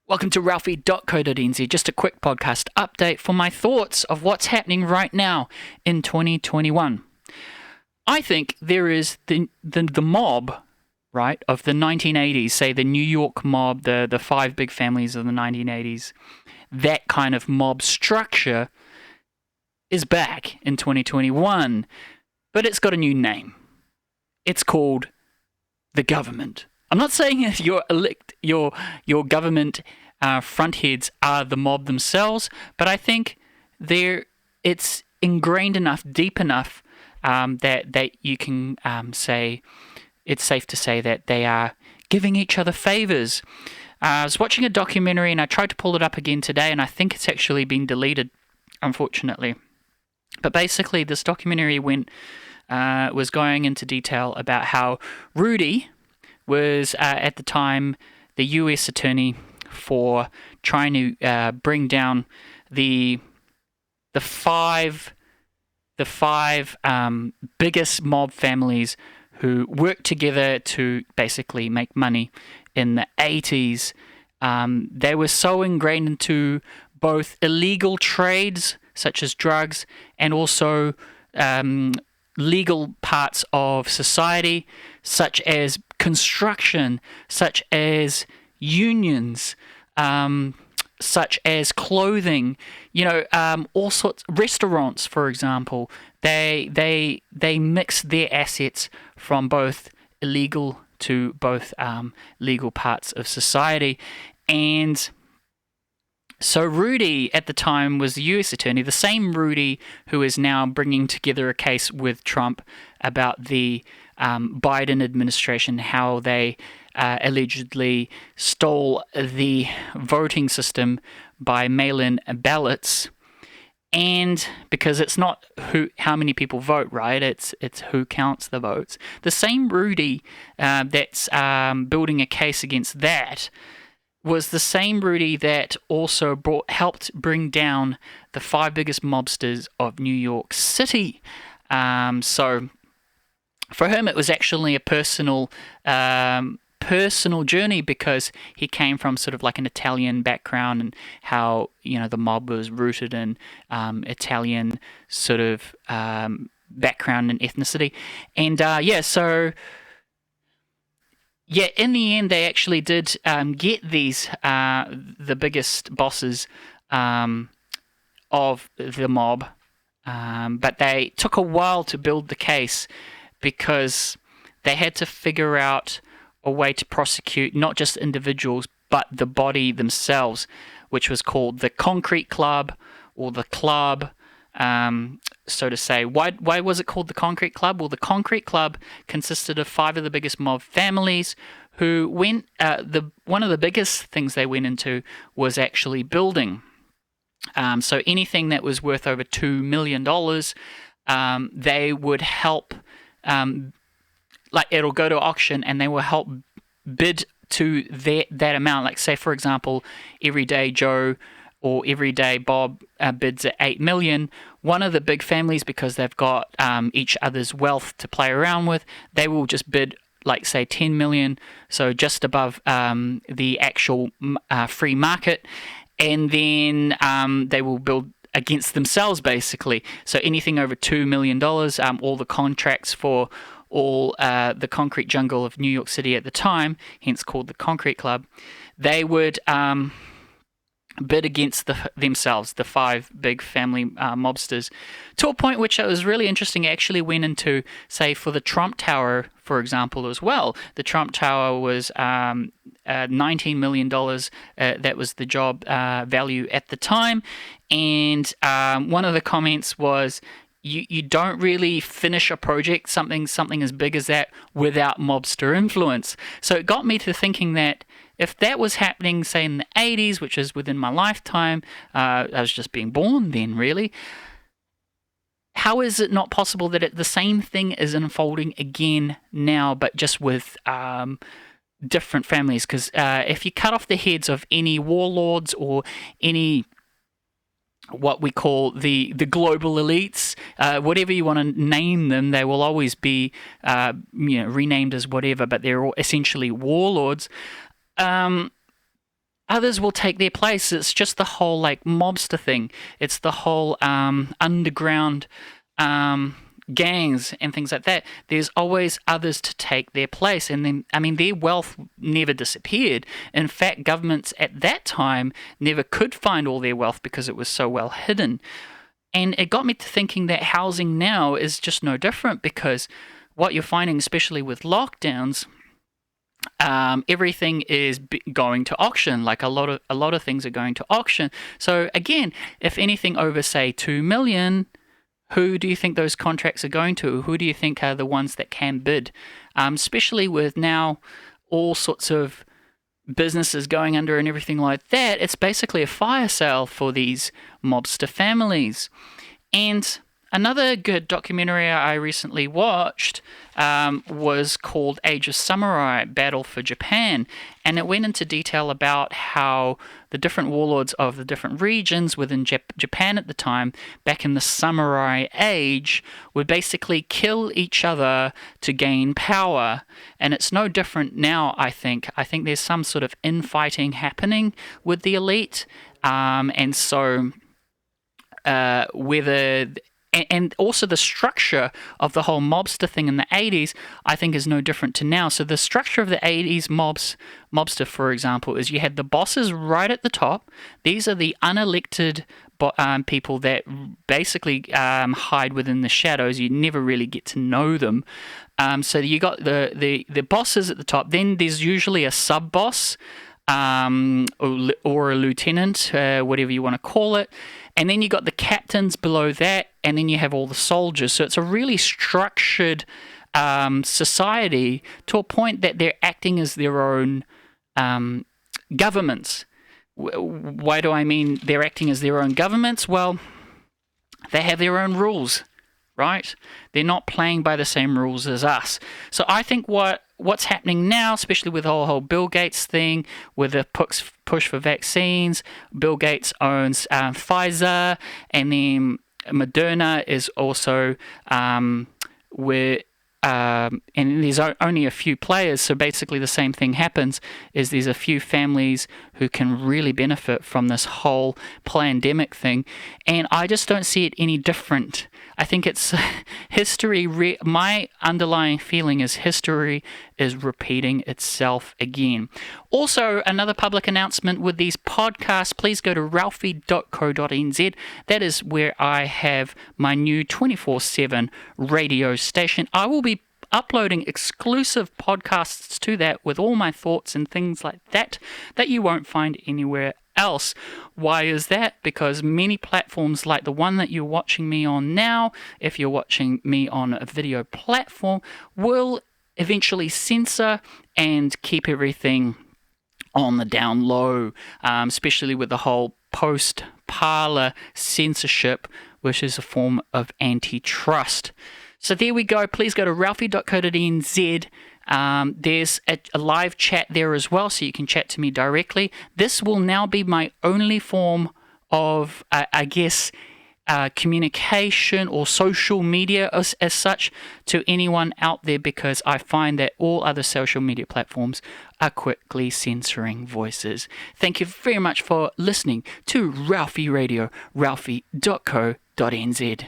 Welcome to Ralphie.co.nz. Just a quick podcast update for my thoughts of what's happening right now in 2021. I think there is the mob, right, of the 1980s, say the New York mob, the five big families of the 1980s. That kind of mob structure is back in 2021, but it's got a new name. It's called the government. I'm not saying that your government frontheads are the mob themselves, but I think it's ingrained enough, deep enough that you can say it's safe to say that they are giving each other favors. I was watching a documentary and I tried to pull it up again today, and I think it's actually been deleted, unfortunately. But basically, this documentary was going into detail about how Rudy was at the time the U.S. attorney for trying to bring down the five biggest mob families who worked together to basically make money in the 80s. They were so ingrained into both illegal trades such as drugs and also legal parts of society, such as construction, such as unions, such as clothing, all sorts. Restaurants, for example, they mix their assets from both illegal to both legal parts of society. And so Rudy at the time was the U.S. attorney, the same Rudy who is now bringing together a case with Trump about the Biden administration, how they allegedly stole the voting system by mail-in ballots. And because it's not how many people vote, right? It's who counts the votes. The same Rudy that's building a case against that was the same Rudy that also helped bring down the five biggest mobsters of New York City. So for him, it was actually a personal journey, because he came from sort of like an Italian background, and how the mob was rooted in Italian sort of background and ethnicity, and in the end, they actually did get these the biggest bosses of the mob, but they took a while to build the case, because they had to figure out a way to prosecute not just individuals but the body themselves, which was called the Concrete Club, or the Club, so to say. Why was it called the Concrete Club? Well, the Concrete Club consisted of five of the biggest mob families who went. One of the biggest things they went into was actually building. So anything that was worth over $2 million, they would help. It'll go to auction, and they will help bid to that amount. Like, say, for example, Everyday Joe or Everyday Bob bids at $8 million. One of the big families, because they've got each other's wealth to play around with, they will just bid, like, say, $10 million, so just above the actual free market, and then they will build against themselves, basically. So anything over $2 million, all the contracts for all the concrete jungle of New York City at the time, hence called the Concrete Club, they would bid against themselves, the five big family mobsters, to a point which it was really interesting. It actually went into, say, for the Trump Tower, for example, as well. The Trump Tower was $19 million. That was the job value at the time. And one of the comments was, you don't really finish a project, something as big as that, without mobster influence. So it got me to thinking that if that was happening, say, in the 80s, which is within my lifetime, I was just being born then, really, how is it not possible that the same thing is unfolding again now, but just with different families? Because if you cut off the heads of any warlords or any what we call the global elites, whatever you want to name them, they will always be renamed as whatever, but they're all essentially warlords. others will take their place. It's just the whole like mobster thing. It's the whole underground gangs and things like that. There's always others to take their place. And then, I mean, their wealth never disappeared. In fact, governments at that time never could find all their wealth because it was so well hidden. And it got me to thinking that housing now is just no different, because what you're finding, especially with lockdowns, everything is going to auction. Like a lot of things are going to auction. So again, if anything over say 2 million, who do you think those contracts are going to? Who do you think are the ones that can bid? Especially with now all sorts of businesses going under and everything like that, it's basically a fire sale for these mobster families. And another good documentary I recently watched was called Age of Samurai, Battle for Japan. And it went into detail about how the different warlords of the different regions within Japan at the time, back in the samurai age, would basically kill each other to gain power. And it's no different now, I think. I think there's some sort of infighting happening with the elite. And so whether... And also the structure of the whole mobster thing in the 80s, I think, is no different to now. So the structure of the 80s mobster, for example, is you had the bosses right at the top. These are the unelected people that basically hide within the shadows. You never really get to know them. So you got the bosses at the top. Then there's usually a sub-boss or a lieutenant, whatever you want to call it. And then you got the captains below that, and then you have all the soldiers. So it's a really structured society to a point that they're acting as their own governments. Why do I mean they're acting as their own governments? Well, they have their own rules, right? They're not playing by the same rules as us. So I think what's happening now, especially with the whole Bill Gates thing, with the push for vaccines, Bill Gates owns Pfizer, and then Moderna is also and there's only a few players, so basically the same thing happens, is there's a few families who can really benefit from this whole pandemic thing, and I just don't see it any different. I think it's history. My underlying feeling is history is repeating itself again. Also, another public announcement with these podcasts, please go to ralphie.co.nz. That is where I have my new 24/7 radio station. I will be uploading exclusive podcasts to that with all my thoughts and things like that you won't find anywhere else. Why is that? Because many platforms like the one that you're watching me on now, if you're watching me on a video platform, will eventually censor and keep everything on the down low, especially with the whole post-parler censorship, which is a form of antitrust. So there we go. Please go to ralphie.co.nz. There's a live chat there as well, so you can chat to me directly. This will now be my only form of, communication or social media as such to anyone out there, because I find that all other social media platforms are quickly censoring voices. Thank you very much for listening to Ralphie Radio, ralphie.co.nz.